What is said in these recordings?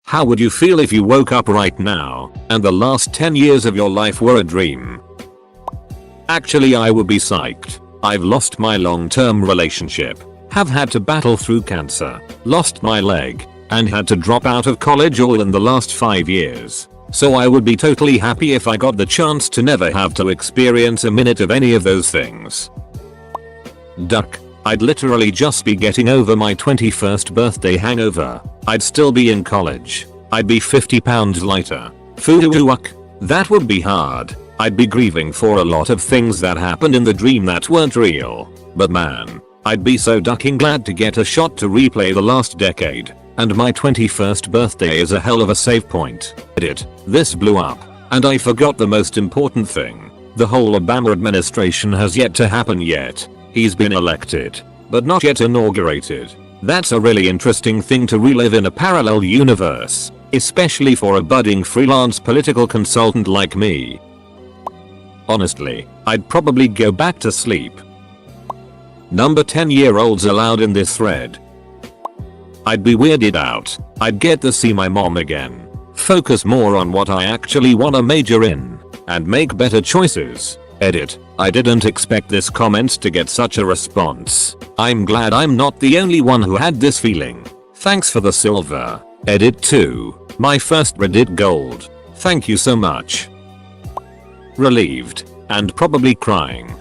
How would you feel if you woke up right now and the last 10 years of your life were a dream? Actually, I would be psyched. I've lost my long-term relationship, have had to battle through cancer, lost my leg, and had to drop out of college all in the last 5 years. So I would be totally happy if I got the chance to never have to experience a minute of any of those things. Duck. I'd literally just be getting over my 21st birthday hangover. I'd still be in college. I'd be 50 pounds lighter. Foo-woo-wuck. That would be hard. I'd be grieving for a lot of things that happened in the dream that weren't real. But man, I'd be so ducking glad to get a shot to replay the last decade. And my 21st birthday is a hell of a save point. This blew up. And I forgot the most important thing. The whole Obama administration has yet to happen yet. He's been elected, but not yet inaugurated. That's a really interesting thing to relive in a parallel universe, especially for a budding freelance political consultant like me. Honestly, I'd probably go back to sleep. Number 10-year-olds allowed in this thread. I'd be weirded out. I'd get to see my mom again, focus more on what I actually want to major in, and make better choices. I didn't expect this comment to get such a response. I'm glad I'm not the only one who had this feeling. Thanks for the silver. 2. My first Reddit gold. Thank you so much. Relieved. And probably crying.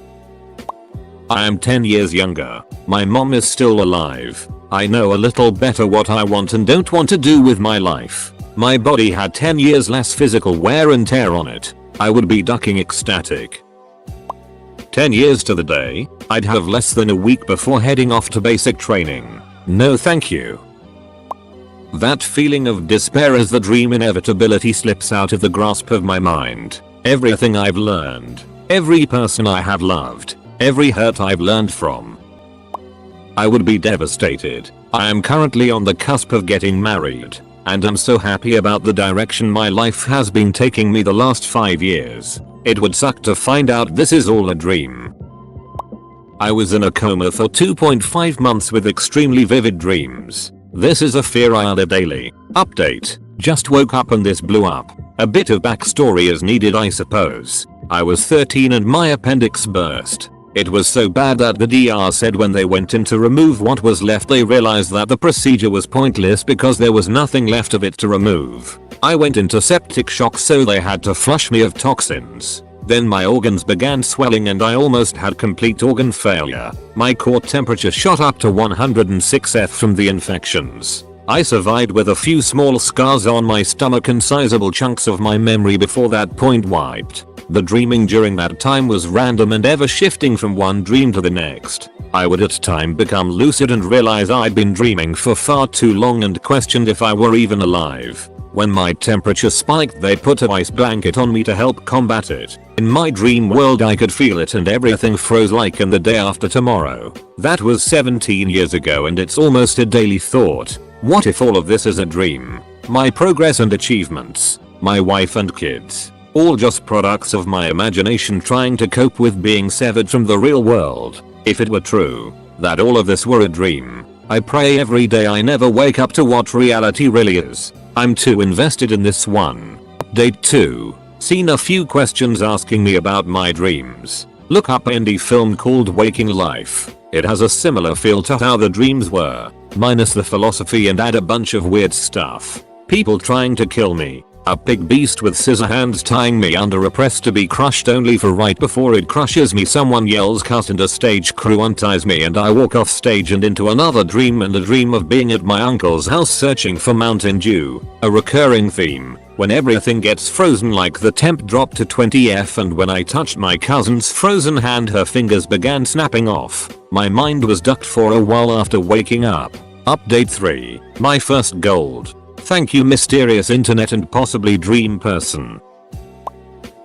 I am 10 years younger. My mom is still alive. I know a little better what I want and don't want to do with my life. My body had 10 years less physical wear and tear on it. I would be ducking ecstatic. 10 years to the day, I'd have less than a week before heading off to basic training. No thank you. That feeling of despair as the dream inevitability slips out of the grasp of my mind. Everything I've learned, every person I have loved, every hurt I've learned from. I would be devastated. I am currently on the cusp of getting married, and I'm so happy about the direction my life has been taking me the last 5 years. It would suck to find out this is all a dream. I was in a coma for 2.5 months with extremely vivid dreams. This is a fear I had daily. Update. Just woke up and this blew up. A bit of backstory is needed, I suppose. I was 13 and my appendix burst. It was so bad that the DR said when they went in to remove what was left they realized that the procedure was pointless because there was nothing left of it to remove. I went into septic shock, so they had to flush me of toxins. Then my organs began swelling and I almost had complete organ failure. My core temperature shot up to 106°F from the infections. I survived with a few small scars on my stomach and sizable chunks of my memory before that point wiped. The dreaming during that time was random and ever shifting from one dream to the next. I would at times become lucid and realize I'd been dreaming for far too long and questioned if I were even alive. When my temperature spiked they put an ice blanket on me to help combat it. In my dream world I could feel it and everything froze like in the day after tomorrow. That was 17 years ago and it's almost a daily thought. What if all of this is a dream? My progress and achievements, my wife and kids, all just products of my imagination trying to cope with being severed from the real world. If it were true that all of this were a dream, I pray every day I never wake up to what reality really is. I'm too invested in this one. Update 2. Seen a few questions asking me about my dreams. Look up indie film called Waking Life. It has a similar feel to how the dreams were, minus the philosophy and add a bunch of weird stuff. People trying to kill me. A big beast with scissor hands tying me under a press to be crushed only for right before it crushes me someone yells cut and a stage crew unties me and I walk off stage and into another dream and a dream of being at my uncle's house searching for Mountain Dew. A recurring theme. When everything gets frozen like the temp dropped to 20°F and when I touched my cousin's frozen hand her fingers began snapping off. My mind was ducked for a while after waking up. Update 3. My first gold. Thank you mysterious internet and possibly dream person.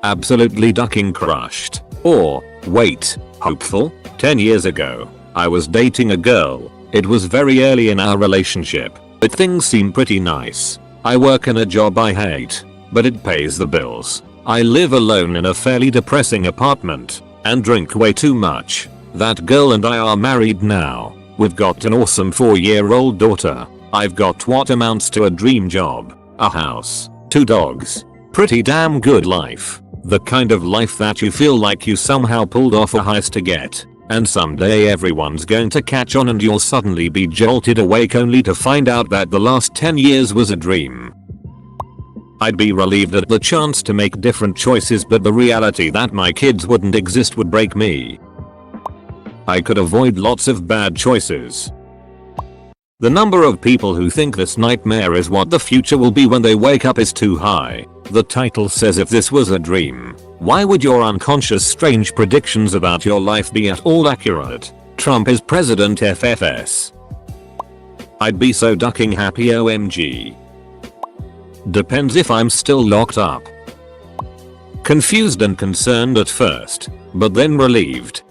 Absolutely ducking crushed. Or, wait, hopeful? 10 years ago, I was dating a girl. It was very early in our relationship, but things seem pretty nice. I work in a job I hate, but it pays the bills. I live alone in a fairly depressing apartment, and drink way too much. That girl and I are married now. We've got an awesome 4-year-old daughter. I've got what amounts to a dream job. a house, 2 dogs. Pretty damn good life. The kind of life that you feel like you somehow pulled off a heist to get. And someday everyone's going to catch on and you'll suddenly be jolted awake only to find out that the last 10 years was a dream. I'd be relieved at the chance to make different choices, but the reality that my kids wouldn't exist would break me. I could avoid lots of bad choices. The number of people who think this nightmare is what the future will be when they wake up is too high. The title says if this was a dream, why would your unconscious strange predictions about your life be at all accurate? Trump is president FFS. I'd be so ducking happy OMG. Depends if I'm still locked up. Confused and concerned at first, but then relieved.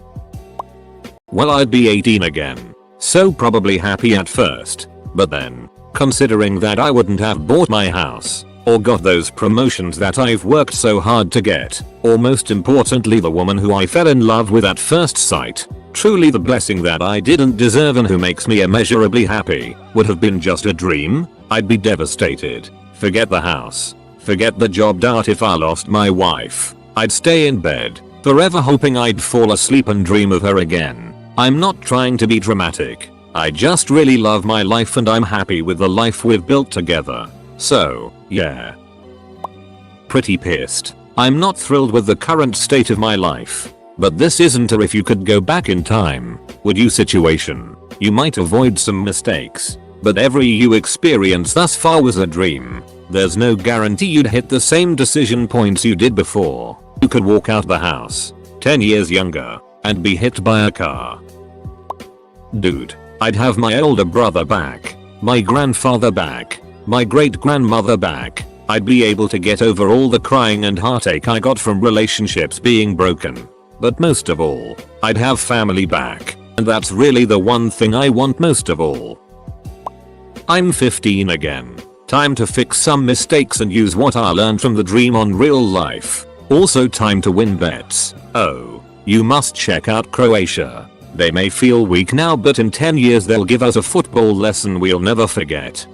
Well, I'd be 18 again, so probably happy at first, but then, considering that I wouldn't have bought my house, or got those promotions that I've worked so hard to get, or most importantly the woman who I fell in love with at first sight, truly the blessing that I didn't deserve and who makes me immeasurably happy, would have been just a dream, I'd be devastated. Forget the house. Forget the job. Doubt if I lost my wife, I'd stay in bed, forever hoping I'd fall asleep and dream of her again. I'm not trying to be dramatic. I just really love my life and I'm happy with the life we've built together. So, yeah. Pretty pissed. I'm not thrilled with the current state of my life. But this isn't a if you could go back in time, would you situation. You might avoid some mistakes. But every you experience thus far was a dream. There's no guarantee you'd hit the same decision points you did before. You could walk out the house, 10 years younger, and be hit by a car. Dude, I'd have my older brother back, my grandfather back, my great grandmother back. I'd be able to get over all the crying and heartache I got from relationships being broken. But most of all, I'd have family back, and that's really the one thing I want most of all. I'm 15 again. Time to fix some mistakes and use what I learned from the dream on real life. Also time to win bets. Oh, you must check out Croatia. They may feel weak now, but in 10 years they'll give us a football lesson we'll never forget.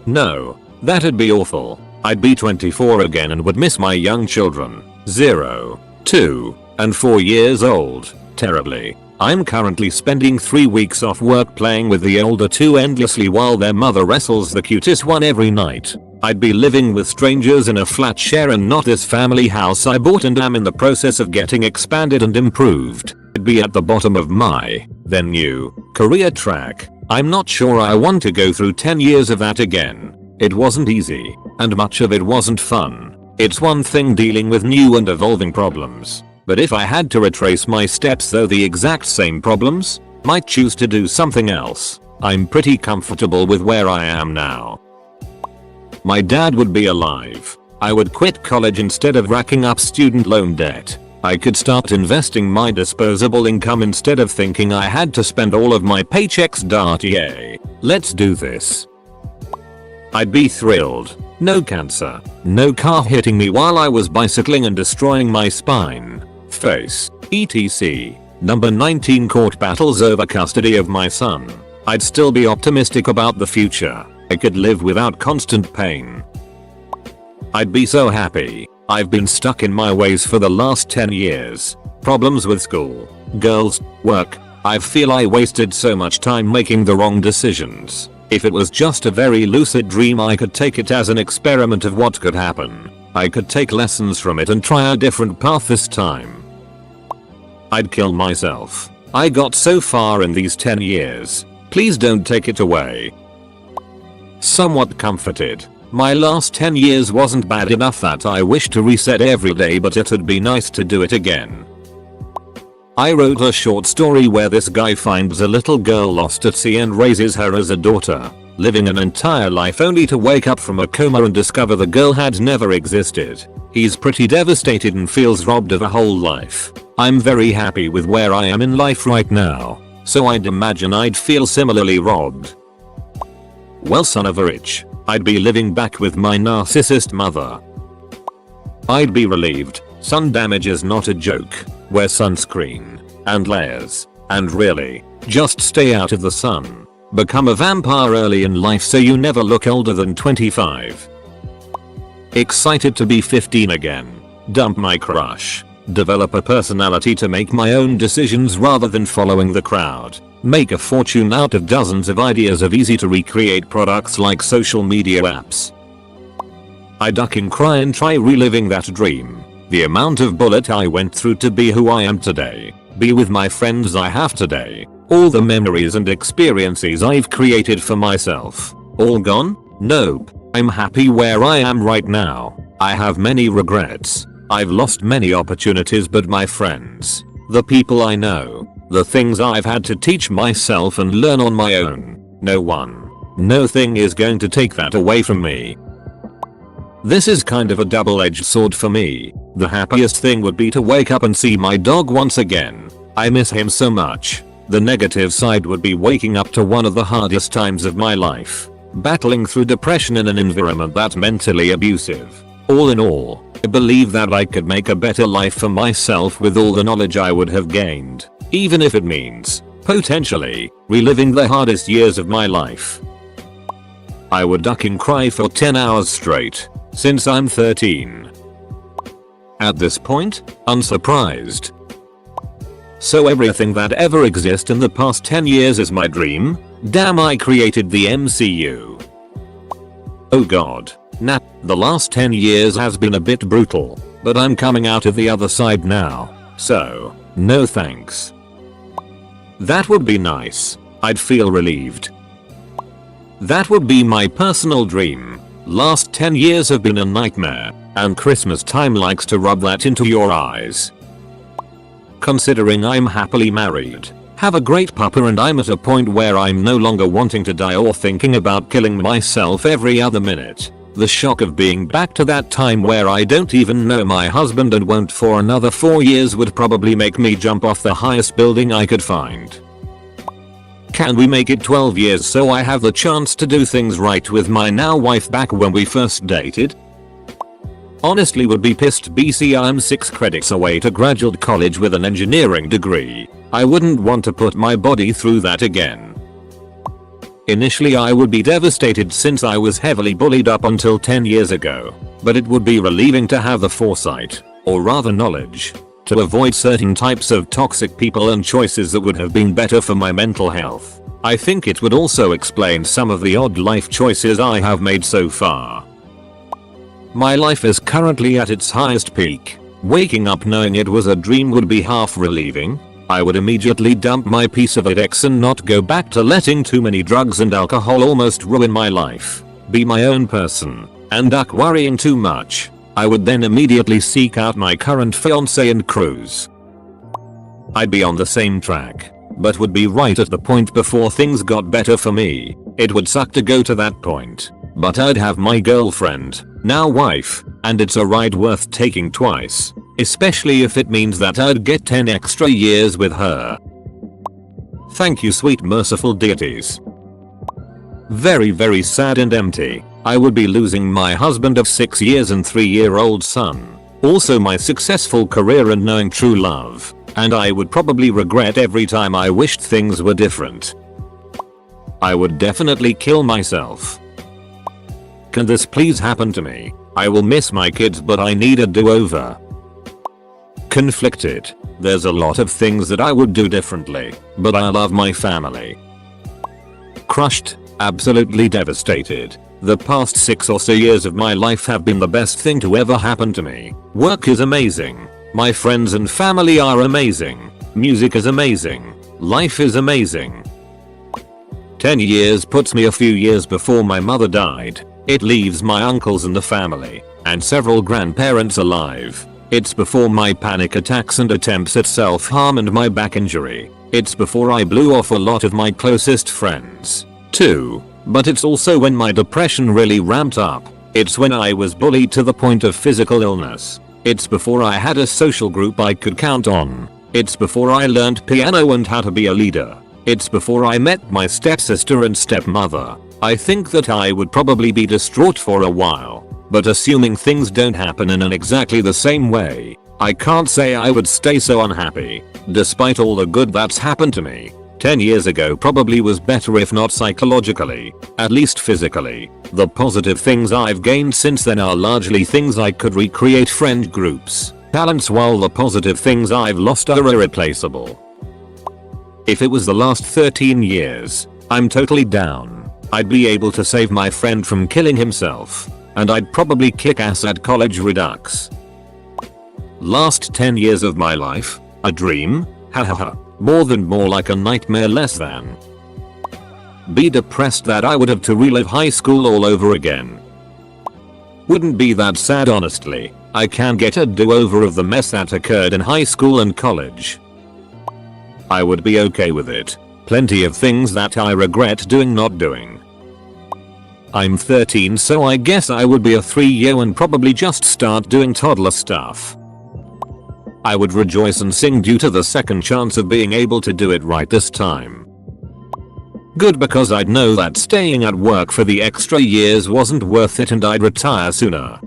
No, that'd be awful. I'd be 24 again and would miss my young children. 0, 2, and 4 years old. Terribly. I'm currently spending 3 weeks off work playing with the older 2 endlessly while their mother wrestles the cutest one every night. I'd be living with strangers in a flat share and not this family house I bought and am in the process of getting expanded and improved. I'd be at the bottom of my, then new, career track. I'm not sure I want to go through 10 years of that again. It wasn't easy, and much of it wasn't fun. It's one thing dealing with new and evolving problems. But if I had to retrace my steps though the exact same problems, might choose to do something else. I'm pretty comfortable with where I am now. My dad would be alive. I would quit college instead of racking up student loan debt. I could start investing my disposable income instead of thinking I had to spend all of my paychecks. Yay. Let's do this. I'd be thrilled. No cancer. No car hitting me while I was bicycling and destroying my spine. Face, etc. Number 19 court battles over custody of my son. I'd still be optimistic about the future. I could live without constant pain. I'd be so happy. I've been stuck in my ways for the last 10 years. Problems with school, girls, work. I feel I wasted so much time making the wrong decisions. If it was just a very lucid dream, I could take it as an experiment of what could happen. I could take lessons from it and try a different path this time. I'd kill myself. I got so far in these 10 years. Please don't take it away. Somewhat comforted. My last 10 years wasn't bad enough that I wish to reset every day, but it'd be nice to do it again. I wrote a short story where this guy finds a little girl lost at sea and raises her as a daughter, living an entire life only to wake up from a coma and discover the girl had never existed. He's pretty devastated and feels robbed of a whole life. I'm very happy with where I am in life right now, so I'd imagine I'd feel similarly robbed. Well, son of a bitch, I'd be living back with my narcissist mother. I'd be relieved. Sun damage is not a joke. Wear sunscreen and layers, and really, just stay out of the sun. Become a vampire early in life so you never look older than 25. Excited to be 15 again. Dump my crush. Develop a personality to make my own decisions rather than following the crowd. Make a fortune out of dozens of ideas of easy to recreate products like social media apps. I duck and cry and try reliving that dream. The amount of bullet I went through to be who I am today. Be with my friends I have today. All the memories and experiences I've created for myself. All gone? Nope. I'm happy where I am right now. I have many regrets. I've lost many opportunities, but my friends, the people I know, the things I've had to teach myself and learn on my own, no one, no thing is going to take that away from me. This is kind of a double-edged sword for me. The happiest thing would be to wake up and see my dog once again. I miss him so much. The negative side would be waking up to one of the hardest times of my life. Battling through depression in an environment that's mentally abusive. All in all, I believe that I could make a better life for myself with all the knowledge I would have gained. Even if it means, potentially, reliving the hardest years of my life. I would duck and cry for 10 hours straight, since I'm 13. At this point, unsurprised. So everything that ever exists in the past 10 years is my dream? Damn, I created the MCU. Oh god. Nah, the last 10 years has been a bit brutal, but I'm coming out of the other side now, so, no thanks. That would be nice. I'd feel relieved. That would be my personal dream. Last 10 years have been a nightmare, and Christmas time likes to rub that into your eyes. Considering I'm happily married, have a great pupper, and I'm at a point where I'm no longer wanting to die or thinking about killing myself every other minute. The shock of being back to that time where I don't even know my husband and won't for another 4 years would probably make me jump off the highest building I could find. Can we make it 12 years so I have the chance to do things right with my now wife back when we first dated? Honestly would be pissed. BC I'm 6 credits away to graduate college with an engineering degree. I wouldn't want to put my body through that again. Initially I would be devastated since I was heavily bullied up until 10 years ago, but it would be relieving to have the foresight, or rather knowledge, to avoid certain types of toxic people and choices that would have been better for my mental health. I think it would also explain some of the odd life choices I have made so far. My life is currently at its highest peak. Waking up knowing it was a dream would be half relieving. I would immediately dump my piece of ex and not go back to letting too many drugs and alcohol almost ruin my life. Be my own person, and duck worrying too much. I would then immediately seek out my current fiance and cruise. I'd be on the same track, but would be right at the point before things got better for me. It would suck to go to that point, but I'd have my girlfriend, now wife, and it's a ride worth taking twice, especially if it means that I'd get 10 extra years with her. Thank you, sweet merciful deities. Very, very sad and empty. I would be losing my husband of 6 years and 3-year-old son. Also my successful career and knowing true love. And I would probably regret every time I wished things were different. I would definitely kill myself. Can this please happen to me? I will miss my kids, but I need a do-over. Conflicted. There's a lot of things that I would do differently, but I love my family. Crushed. Absolutely devastated. The past 6 or so years of my life have been the best thing to ever happen to me. Work is amazing. My friends and family are amazing. Music is amazing. Life is amazing. 10 years puts me a few years before my mother died. It leaves my uncles in the family, and several grandparents alive. It's before my panic attacks and attempts at self-harm and my back injury. It's before I blew off a lot of my closest friends, too. But it's also when my depression really ramped up. It's when I was bullied to the point of physical illness. It's before I had a social group I could count on. It's before I learned piano and how to be a leader. It's before I met my stepsister and stepmother. I think that I would probably be distraught for a while. But assuming things don't happen in exactly the same way, I can't say I would stay so unhappy, despite all the good that's happened to me. 10 years ago probably was better, if not psychologically, at least physically. The positive things I've gained since then are largely things I could recreate: friend groups, talents, while the positive things I've lost are irreplaceable. If it was the last 13 years, I'm totally down. I'd be able to save my friend from killing himself, and I'd probably kick ass at college redux. Last 10 years of my life? A dream? Hahaha. More like a nightmare, less than. Be depressed that I would have to relive high school all over again. Wouldn't be that sad, honestly. I can get a do-over of the mess that occurred in high school and college. I would be okay with it. Plenty of things that I regret doing, not doing. I'm 13, so I guess I would be a 3-year and probably just start doing toddler stuff. I would rejoice and sing due to the second chance of being able to do it right this time. Good, because I'd know that staying at work for the extra years wasn't worth it and I'd retire sooner.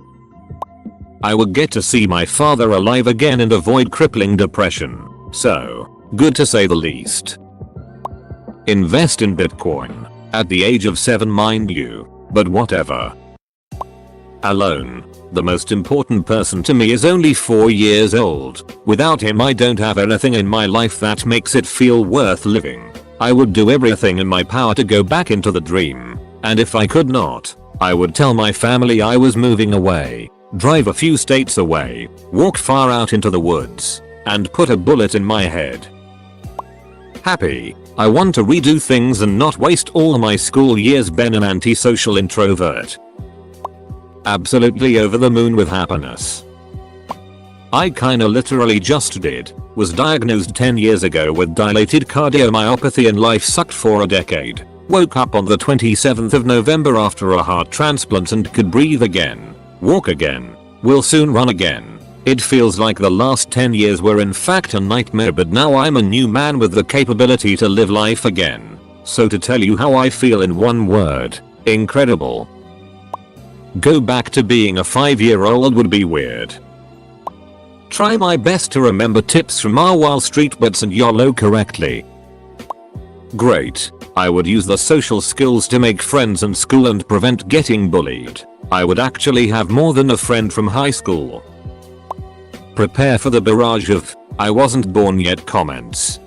I would get to see my father alive again and avoid crippling depression. So, good to say the least. Invest in Bitcoin. At the age of 7, mind you, but whatever. Alone. The most important person to me is only 4 years old. Without him I don't have anything in my life that makes it feel worth living. I would do everything in my power to go back into the dream, and if I could not, I would tell my family I was moving away, drive a few states away, walk far out into the woods, and put a bullet in my head. Happy. I want to redo things and not waste all my school years being an antisocial introvert. Absolutely over the moon with happiness. I kinda literally just did. Was diagnosed 10 years ago with dilated cardiomyopathy and life sucked for a decade. Woke up on the 27th of November after a heart transplant and could breathe again, walk again, will soon run again. It feels like the last 10 years were in fact a nightmare, but now I'm a new man with the capability to live life again. So to tell you how I feel in one word: incredible. Go back to being a 5-year-old would be weird. Try my best to remember tips from our Wall Street bets and YOLO correctly. Great. I would use the social skills to make friends in school and prevent getting bullied. I would actually have more than a friend from high school. Prepare for the barrage of "I wasn't born yet" comments.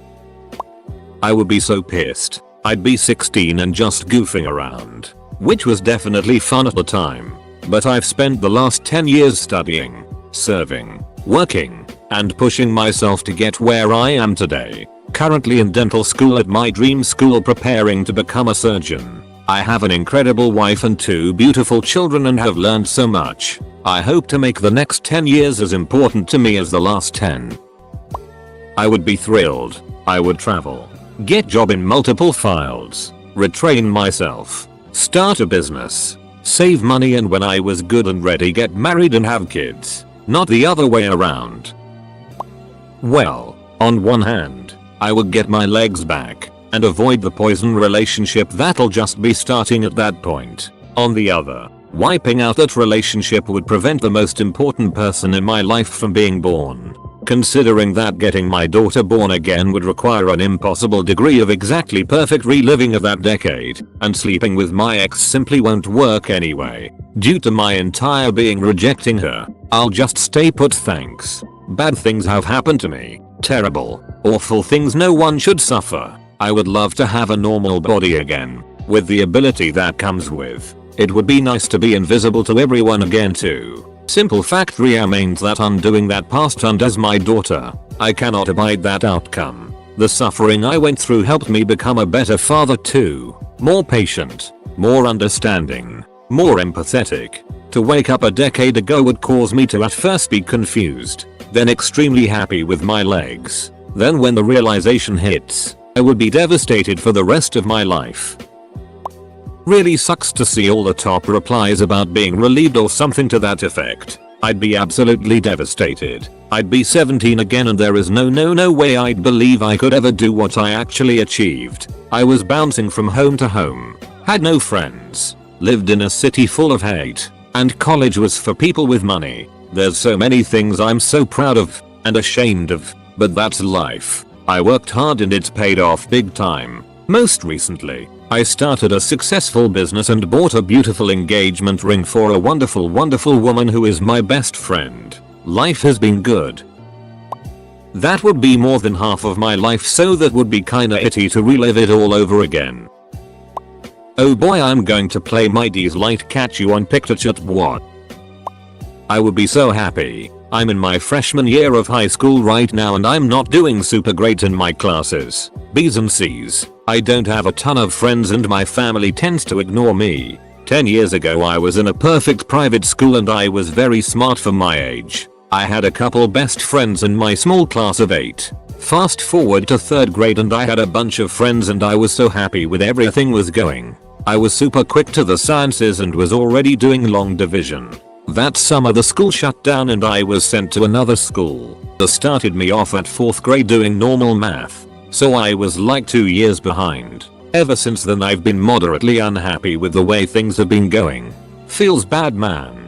I would be so pissed. I'd be 16 and just goofing around, which was definitely fun at the time. But I've spent the last 10 years studying, serving, working, and pushing myself to get where I am today. Currently in dental school at my dream school, preparing to become a surgeon. I have an incredible wife and 2 beautiful children and have learned so much. I hope to make the next 10 years as important to me as the last 10. I would be thrilled. I would travel, get job in multiple fields, retrain myself, start a business, save money, and when I was good and ready, get married and have kids. Not the other way around. Well, on one hand, I would get my legs back and avoid the poison relationship that'll just be starting at that point. On the other, wiping out that relationship would prevent the most important person in my life from being born. Considering that getting my daughter born again would require an impossible degree of exactly perfect reliving of that decade, and sleeping with my ex simply won't work anyway. Due to my entire being rejecting her, I'll just stay put, thanks. Bad things have happened to me. Terrible, awful things no one should suffer. I would love to have a normal body again, with the ability that comes with. It would be nice to be invisible to everyone again too. Simple fact remains that undoing that past undoes my daughter. I cannot abide that outcome. The suffering I went through helped me become a better father too. More patient, more understanding, more empathetic. To wake up a decade ago would cause me to at first be confused, then extremely happy with my legs. Then when the realization hits, I would be devastated for the rest of my life. Really sucks to see all the top replies about being relieved or something to that effect. I'd be absolutely devastated. I'd be 17 again and there is no way I'd believe I could ever do what I actually achieved. I was bouncing from home to home, had no friends, lived in a city full of hate, and college was for people with money. There's so many things I'm so proud of and ashamed of, but that's life. I worked hard and it's paid off big time. Most recently, I started a successful business and bought a beautiful engagement ring for a wonderful woman who is my best friend. Life has been good. That would be more than half of my life, so that would be kinda itty to relive it all over again. Oh boy, I'm going to play my D's light catch you on PictoChat. What? I would be so happy. I'm in my freshman year of high school right now and I'm not doing super great in my classes. B's and C's. I don't have a ton of friends and my family tends to ignore me. 10 years ago I was in a perfect private school and I was very smart for my age. I had a couple best friends in my small class of 8. Fast forward to 3rd grade and I had a bunch of friends and I was so happy with everything was going. I was super quick to the sciences and was already doing long division. That summer the school shut down and I was sent to another school. That started me off at 4th grade doing normal math. So I was like 2 years behind. Ever since then I've been moderately unhappy with the way things have been going. Feels bad, man.